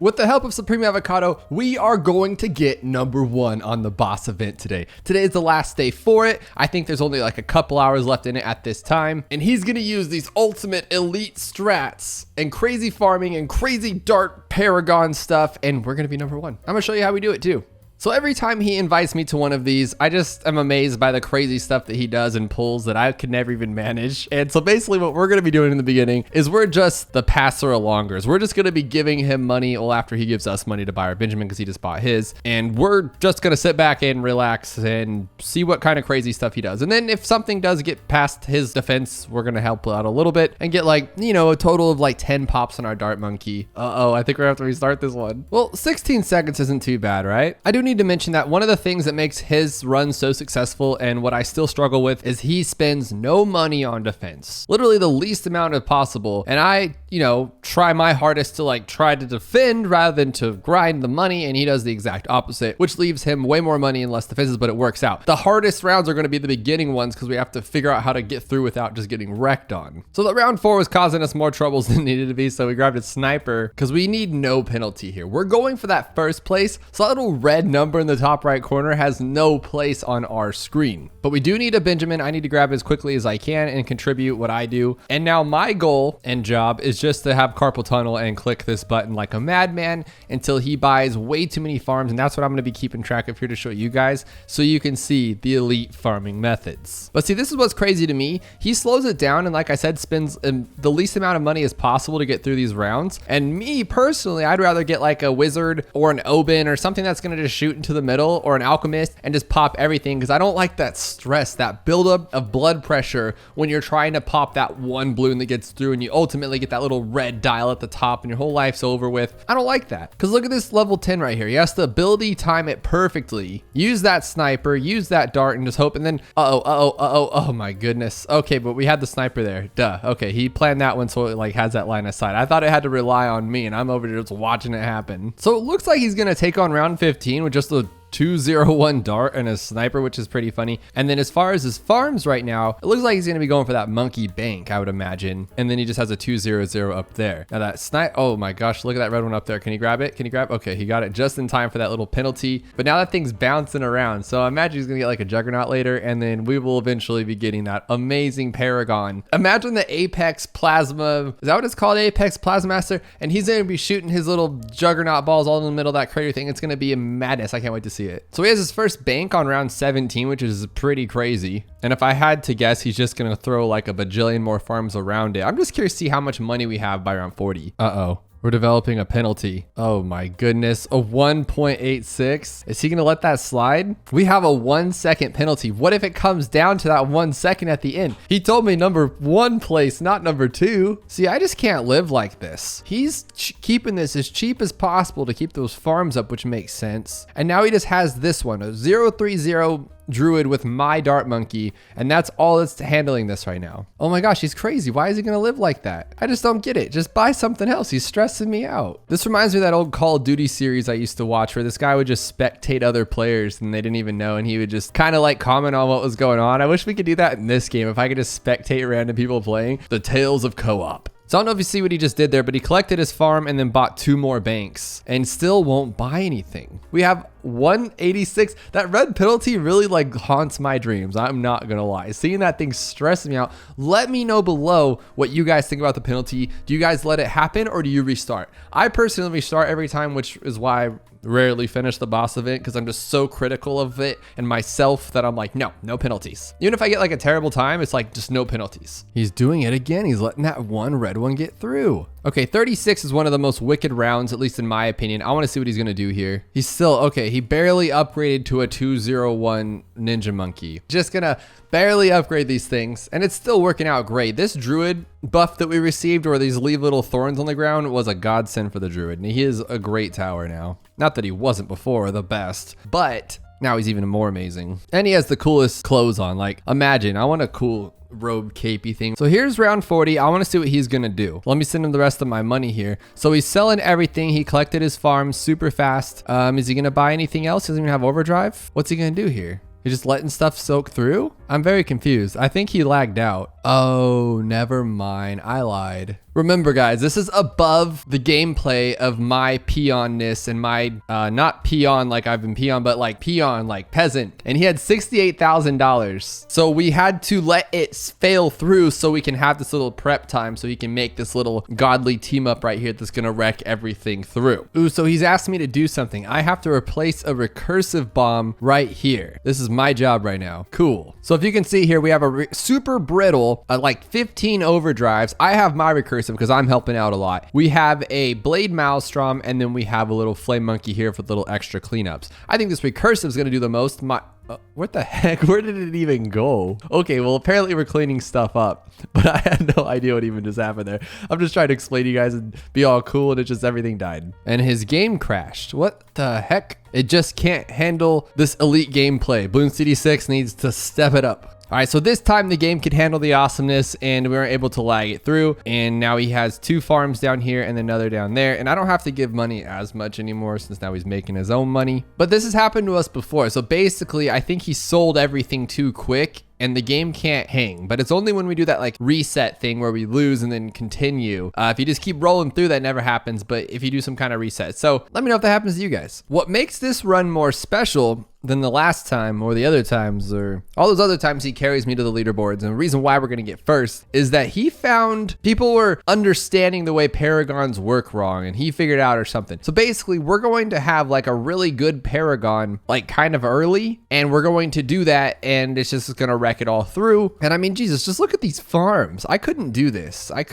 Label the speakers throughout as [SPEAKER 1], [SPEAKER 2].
[SPEAKER 1] With the help of Supreme Avocado, we are going to get #1 on the boss event today. Today is the last day for it. I think there's only like a couple hours left in it at this time. And he's going to use these ultimate elite strats and crazy farming and crazy dart paragon stuff. And we're going to be #1. I'm going to show you how we do it too. So every time he invites me to one of these, I just am amazed by the crazy stuff that he does and pulls that I could never even manage. And so basically what we're going to be doing in the beginning is we're just the passer-alongers. We're just going to be giving him money, well, after he gives us money to buy our Benjamin because he just bought his. And we're just going to sit back and relax and see what kind of crazy stuff he does. And then if something does get past his defense, we're going to help out a little bit and get like, you know, a total of like 10 pops on our dart monkey. Uh-oh, I think we're going to have to restart this one. Well, 16 seconds isn't too bad, right? I do need to mention that one of the things that makes his run so successful and what I still struggle with is he spends no money on defense, literally the least amount of possible. And I, you know, try my hardest to like try to defend rather than to grind the money. And he does the exact opposite, which leaves him way more money and less defenses, but it works out. The hardest rounds are going to be the beginning ones because we have to figure out how to get through without just getting wrecked on. So that round 4 was causing us more troubles than needed to be. So we grabbed a sniper because we need no penalty here. We're going for that first place. So that little red number in the top right corner has no place on our screen, but we do need a Benjamin. I need to grab as quickly as I can and contribute what I do. And now my goal and job is just to have carpal tunnel and click this button like a madman until he buys way too many farms. And that's what I'm going to be keeping track of here to show you guys so you can see the elite farming methods. But see, this is what's crazy to me. He slows it down and like I said, spends the least amount of money as possible to get through these rounds. And me personally, I'd rather get like a wizard or an Oben or something that's going to just shoot into the middle, or an alchemist, and just pop everything because I don't like that stress, that buildup of blood pressure when you're trying to pop that one bloon that gets through and you ultimately get that little red dial at the top and your whole life's over with. I don't like that because look at this level 10 right here. He has to ability time it perfectly, use that sniper, use that dart, and just hope. And then oh my goodness. Okay, but we had the sniper there. Duh. Okay, he planned that one so it like has that line of sight. I thought it had to rely on me and I'm over here just watching it happen. So it looks like he's gonna take on round 15 with just a 201 dart and a sniper, which is pretty funny. And then as far as his farms right now, it looks like he's going to be going for that monkey bank, I would imagine. And then he just has a 200 up there. Now that snipe, oh my gosh, look at that red one up there. Can he grab it? Can he grab? Okay, he got it just in time for that little penalty. But now that thing's bouncing around. So I imagine he's going to get like a juggernaut later. And then we will eventually be getting that amazing paragon. Imagine the Apex Plasma, is that what it's called? Apex Plasma Master? And he's going to be shooting his little juggernaut balls all in the middle of that crater thing. It's going to be a madness. I can't wait to see it. So he has his first bank on round 17, which is pretty crazy. And if I had to guess, he's just going to throw like a bajillion more farms around it. I'm just curious to see how much money we have by round 40. Uh-oh. We're developing a penalty. Oh my goodness. A 1.86. Is he going to let that slide? We have a 1 second penalty. What if it comes down to that 1 second at the end? He told me #1 place, not #2. See, I just can't live like this. He's keeping this as cheap as possible to keep those farms up, which makes sense. And now he just has this one, a 030 druid with my dart monkey, and that's all that's handling this right now. Oh my gosh, he's crazy. Why is he gonna live like that? I just don't get it. Just buy something else. He's stressing me out. This reminds me of that old Call of Duty series I used to watch where this guy would just spectate other players and they didn't even know, and he would just kind of like comment on what was going on. I wish we could do that in this game. If I could just spectate random people playing the Tales of Co-op. So I don't know if you see what he just did there, but he collected his farm and then bought 2 more banks and still won't buy anything. We have 186. That red penalty really like haunts my dreams. I'm not gonna lie. Seeing that thing stressing me out. Let me know below what you guys think about the penalty. Do you guys let it happen or do you restart? I personally restart every time, which is why I rarely finish the boss event because I'm just so critical of it and myself that I'm like, no penalties. Even if I get like a terrible time, it's like just no penalties. He's doing it again. He's letting that one red one get through. Okay, 36 is one of the most wicked rounds, at least in my opinion. I want to see what he's going to do here. He's still, okay, he barely upgraded to a 201 ninja monkey. Just going to barely upgrade these things, and it's still working out great. This druid buff that we received, or these leave little thorns on the ground, was a godsend for the druid, and he is a great tower now. Not that he wasn't before the best, but now he's even more amazing. And he has the coolest clothes on. Like, imagine, I want a cool robe capey thing. So here's round 40. I want to see what he's gonna do. Let me send him the rest of my money here. So he's selling everything. He collected his farm super fast. Is he gonna buy anything else? He doesn't even have overdrive. What's he gonna do here? He's just letting stuff soak through? I'm very confused. I think he lagged out. Oh, never mind. I lied. Remember, guys, this is above the gameplay of my peonness and my, not peon like I've been peon, but like peon, like peasant. And he had $68,000. So we had to let it fail through so we can have this little prep time so he can make this little godly team up right here that's going to wreck everything through. Ooh, so he's asked me to do something. I have to replace a recursive bomb right here. This is my job right now. Cool. So if you can see here, we have a super brittle, like 15 overdrives. I have my recursive because I'm helping out a lot. We have a blade maelstrom, and then we have a little flame monkey here for little extra cleanups. I think this recursive is going to do the most. What the heck? Where did it even go? Okay, well, apparently we're cleaning stuff up, but I had no idea what even just happened there. I'm just trying to explain to you guys and be all cool, and it just everything died. And his game crashed. What the heck? It just can't handle this elite gameplay. Bloons TD6 needs to step it up. All right, so this time the game could handle the awesomeness and we weren't able to lag it through. And now he has 2 farms down here and another down there. And I don't have to give money as much anymore since now he's making his own money. But this has happened to us before. So basically, I think he sold everything too quick and the game can't hang, but it's only when we do that like reset thing where we lose and then continue. If you just keep rolling through, that never happens, but if you do some kind of reset. So let me know if that happens to you guys. What makes this run more special than the last time or the other times or all those other times he carries me to the leaderboards, and the reason why we're going to get first is that he found people were understanding the way paragons work wrong and he figured out or something. So basically we're going to have like a really good paragon like kind of early, and we're going to do that and it's just going to wreck it all through. And I mean, Jesus, just look at these farms. I couldn't do this. I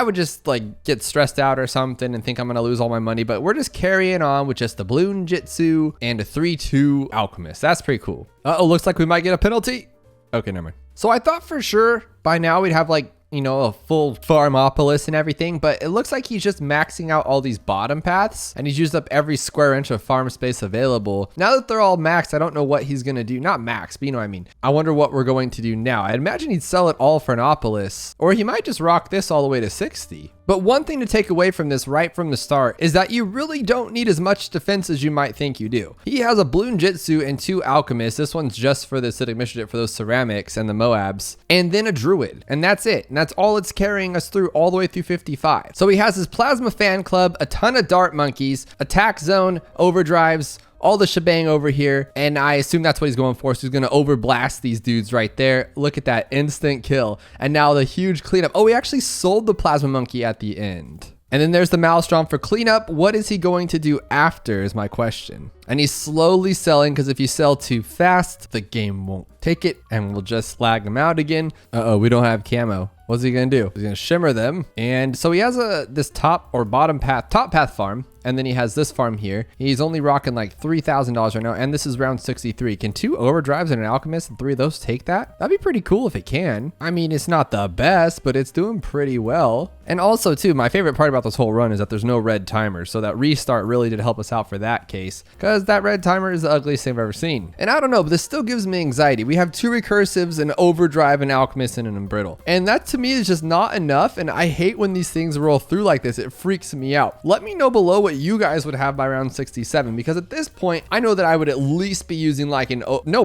[SPEAKER 1] would just like get stressed out or something and think I'm going to lose all my money, but we're just carrying on with just the Bloon Jitsu and a 3-2 alchemist. That's pretty cool. Uh-oh, looks like we might get a penalty. Okay, never mind. So I thought for sure by now we'd have like, you know, a full farmopolis and everything, but it looks like he's just maxing out all these bottom paths and he's used up every square inch of farm space available. Now that they're all maxed, I don't know what he's going to do. Not max, but you know what I mean. I wonder what we're going to do now. I'd imagine he'd sell it all for an opolis, or he might just rock this all the way to 60. But one thing to take away from this right from the start is that you really don't need as much defense as you might think you do. He has a Bloon Jitsu and 2 alchemists. This one's just for the acidic mischief for those ceramics and the Moabs, and then a druid, and that's it. And that's all it's carrying us through all the way through 55. So he has his plasma fan club, a ton of dart monkeys, attack zone, overdrives, all the shebang over here, and I assume that's what he's going for. So he's going to overblast these dudes right there. Look at that instant kill. And now the huge cleanup. Oh, he actually sold the plasma monkey at the end. And then there's the maelstrom for cleanup. What is he going to do after is my question. And he's slowly selling, because if you sell too fast, the game won't take it and we'll just lag him out again. Uh-oh, we don't have camo. What's he gonna do? He's gonna shimmer them. And so he has this top path farm, and then he has this farm here. He's only rocking like $3,000 right now, and this is round 63. Can 2 overdrives and an alchemist and 3 of those take that? That'd be pretty cool if it can. I mean, it's not the best, but it's doing pretty well. And also too, my favorite part about this whole run is that there's no red timer, so that restart really did help us out for that case, because that red timer is the ugliest thing I've ever seen. And I don't know, but this still gives me anxiety. We have 2 recursives, an overdrive, an alchemist, and an unbrittle. And that to me is just not enough, and I hate when these things roll through like this. It freaks me out. Let me know below what you guys would have by round 67, because at this point I know that I would at least be using like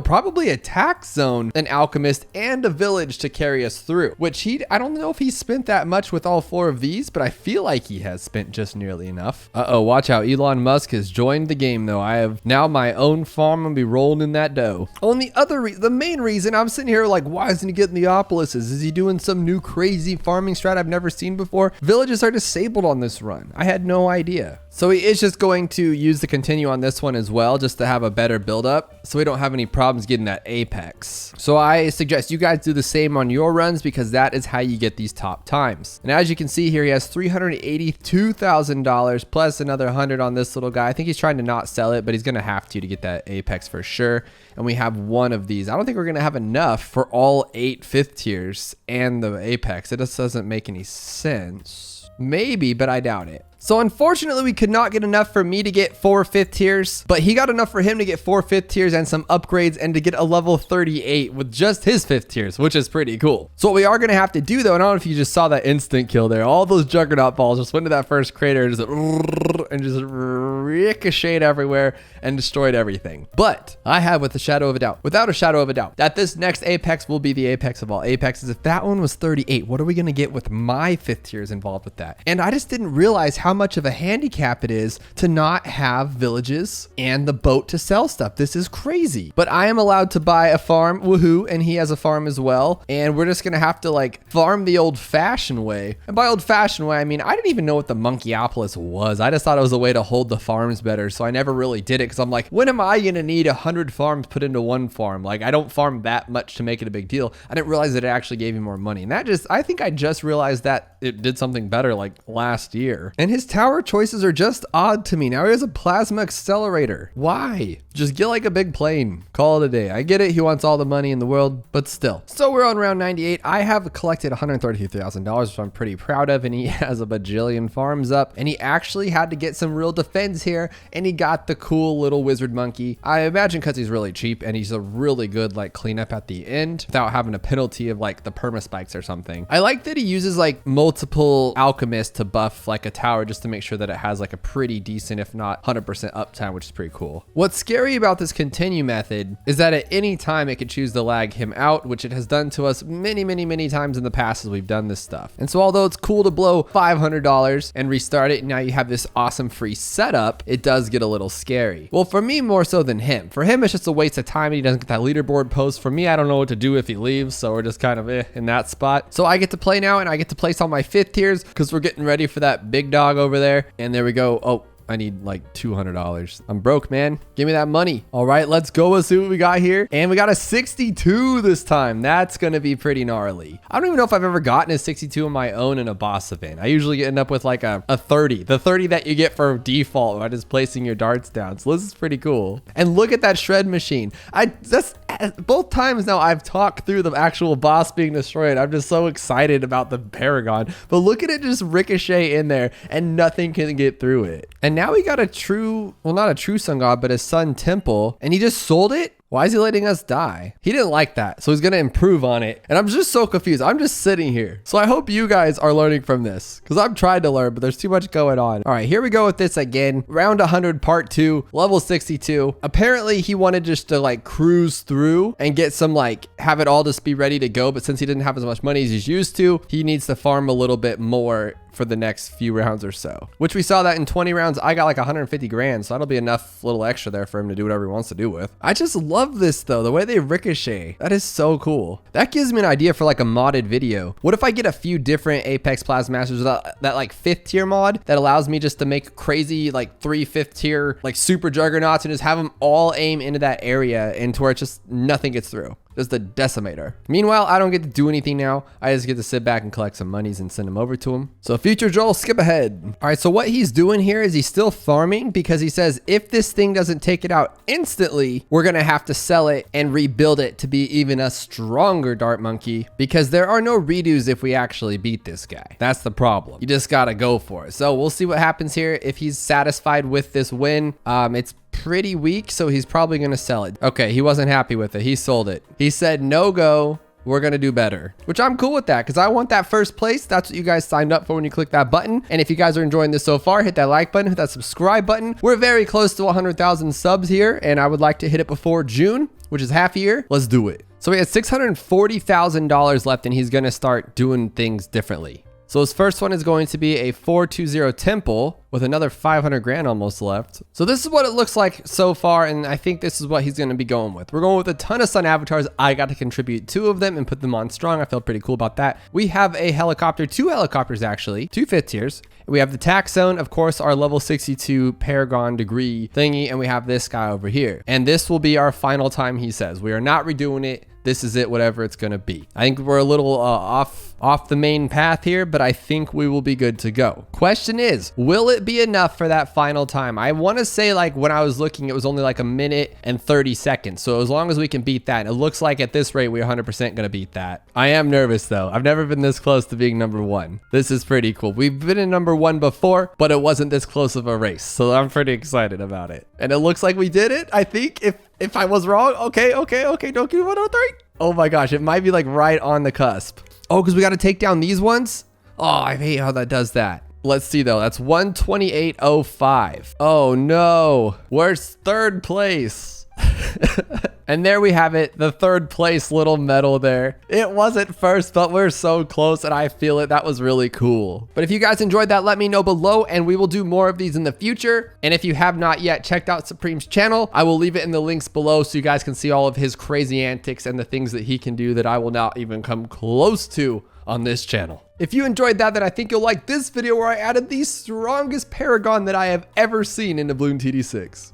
[SPEAKER 1] probably attack zone, an alchemist, and a village to carry us through, which I don't know if he spent that much with all 4 of these, but I feel like he has spent just nearly enough. Uh-oh, watch out. Elon Musk has joined the game though. I have now my own farm and be rolling in that dough. On the main reason I'm sitting here like, why isn't he getting the Opolis? Is he doing some new crazy farming strat I've never seen before? Villages are disabled on this run. I had no idea. So he is just going to use the continue on this one as well, just to have a better build up so we don't have any problems getting that apex. So I suggest you guys do the same on your runs, because that is how you get these top times. And as you can see here, he has $382,000 plus another 100 on this little guy. I think he's trying to not sell it, but he's going to have to get that apex for sure. And we have 1 of these. I don't think we're going to have enough for all 8 5th tiers and the apex. It just doesn't make any sense. Maybe, but I doubt it. So unfortunately, we could not get enough for me to get 4 5th tiers, but he got enough for him to get 4 5th tiers and some upgrades and to get a level 38 with just his 5th tiers, which is pretty cool. So what we are going to have to do though, and I don't know if you just saw that instant kill there, all those juggernaut balls just went to that first crater and just ricocheted everywhere and destroyed everything. But I have without a shadow of a doubt, that this next Apex will be the Apex of all Apexes. If that one was 38, what are we going to get with my 5th tiers involved with that? And I just didn't realize how much of a handicap it is to not have villages and the boat to sell stuff. This is crazy. But I am allowed to buy a farm, woohoo, and he has a farm as well. And we're just going to have to like farm the old fashioned way. And by old fashioned way, I mean, I didn't even know what the Monkeyopolis was. I just thought it was a way to hold the farms better. So I never really did it because I'm like, when am I going to need 100 farms put into one farm? Like I don't farm that much to make it a big deal. I didn't realize that it actually gave you more money. And I think I just realized that it did something better like last year. And his tower choices are just odd to me. Now he has a plasma accelerator. Why? Just get like a big plane. Call it a day. I get it. He wants all the money in the world, but still. So we're on round 98. I have collected $132,000, which I'm pretty proud of. And he has a bajillion farms up. And he actually had to get some real defense here. And he got the cool little wizard monkey. I imagine because he's really cheap and he's a really good like cleanup at the end without having a penalty of like the perma spikes or something. I like that he uses like multiple alchemists to buff like a tower just to make sure that it has like a pretty decent, if not 100% uptime, which is pretty cool. What's scary about this continue method is that at any time it could choose to lag him out, which it has done to us many times in the past as we've done this stuff. And so although it's cool to blow $500 and restart it, and now you have this awesome free setup, it does get a little scary. Well, for me more so than him. For him, it's just a waste of time and he doesn't get that leaderboard post. For me, I don't know what to do if he leaves, so we're just kind of in that spot. So I get to play now and I get to place all my 5th tiers because we're getting ready for that big dog over there. And there we go. Oh, I need like $200. I'm broke, man. Give me that money. All right, let's go. Let's see what we got here. And we got a 62 this time. That's going to be pretty gnarly. I don't even know if I've ever gotten a 62 on my own in a boss event. I usually end up with like a 30. The 30 that you get for default by just placing your darts down. So this is pretty cool. And look at that shred machine. That's both times now I've talked through the actual boss being destroyed. I'm just so excited about the paragon. But look at it just ricochet in there and nothing can get through it. And now we got a true, well, not a true sun god, but a sun temple. And he just sold it? Why is he letting us die? He didn't like that, so he's gonna improve on it. And I'm just so confused. I'm just sitting here. So I hope you guys are learning from this because I'm trying to learn, but there's too much going on. All right, here we go with this again. Round 100, part 2, level 62. Apparently he wanted just to like cruise through and get some like, have it all just be ready to go. But since he didn't have as much money as he's used to, he needs to farm a little bit more for the next few rounds or so, which we saw that in 20 rounds, I got like 150 grand. So that'll be enough little extra there for him to do whatever he wants to do with. I just love this though. The way they ricochet, that is so cool. That gives me an idea for like a modded video. What if I get a few different Apex Plasma Masters with that like 5th tier mod that allows me just to make crazy like 3 5th tier like super juggernauts and just have them all aim into that area and to where it's just nothing gets through. Just a decimator. Meanwhile, I don't get to do anything now. I just get to sit back and collect some monies and send them over to him. So future Joel, skip ahead. All right, so what he's doing here is he's still farming because he says if this thing doesn't take it out instantly, we're gonna have to sell it and rebuild it to be even a stronger dart monkey because there are no redos if we actually beat this guy. That's the problem. You just gotta go for it. So we'll see what happens here if he's satisfied with this win. It's pretty weak, so he's probably gonna sell it. Okay, he wasn't happy with it. He sold it. He said no go, we're gonna do better, which I'm cool with that because I want that first place. That's what you guys signed up for when you click that button. And if you guys are enjoying this so far, hit that like button, hit that subscribe button. We're very close to 100,000 subs here and I would like to hit it before June, which is half a year. Let's do it. So we had $640,000 left and he's gonna start doing things differently. So his first one is going to be a 420 temple with another 500 grand almost left. So this is what it looks like so far. And I think this is what he's going to be going with. We're going with a ton of sun avatars. I got to contribute 2 of them and put them on strong. I feel pretty cool about that. We have a helicopter, 2 helicopters actually, 2 5th tiers. We have the tax zone, of course, our level 62 paragon degree thingy. And we have this guy over here. And this will be our final time, he says. We are not redoing it. this is it, whatever it's gonna be. I think we're a little off the main path here, but I think we will be good to go. Question is, will it be enough for that final time? I want to say, like, when I was looking, it was only like 1 minute and 30 seconds. So as long as we can beat that, and it looks like at this rate, we're 100% gonna beat that. I am nervous though. I've never been this close to being number 1. This is pretty cool. We've been in number 1 before, but it wasn't this close of a race. So I'm pretty excited about it. And it looks like we did it. I think if I was wrong, okay, don't give me 103. Oh my gosh, it might be like right on the cusp. Oh, because we got to take down these ones? Oh, I hate how that does that. Let's see though, that's 128.05. Oh no, where's 3rd place? And there we have it, the 3rd place little medal there. It wasn't first, but we're so close and I feel it. That was really cool. But if you guys enjoyed that, let me know below and we will do more of these in the future. And if you have not yet checked out Supreme's channel, I will leave it in the links below so you guys can see all of his crazy antics and the things that he can do that I will not even come close to on this channel. If you enjoyed that, then I think you'll like this video where I added the strongest paragon that I have ever seen into Bloon TD6.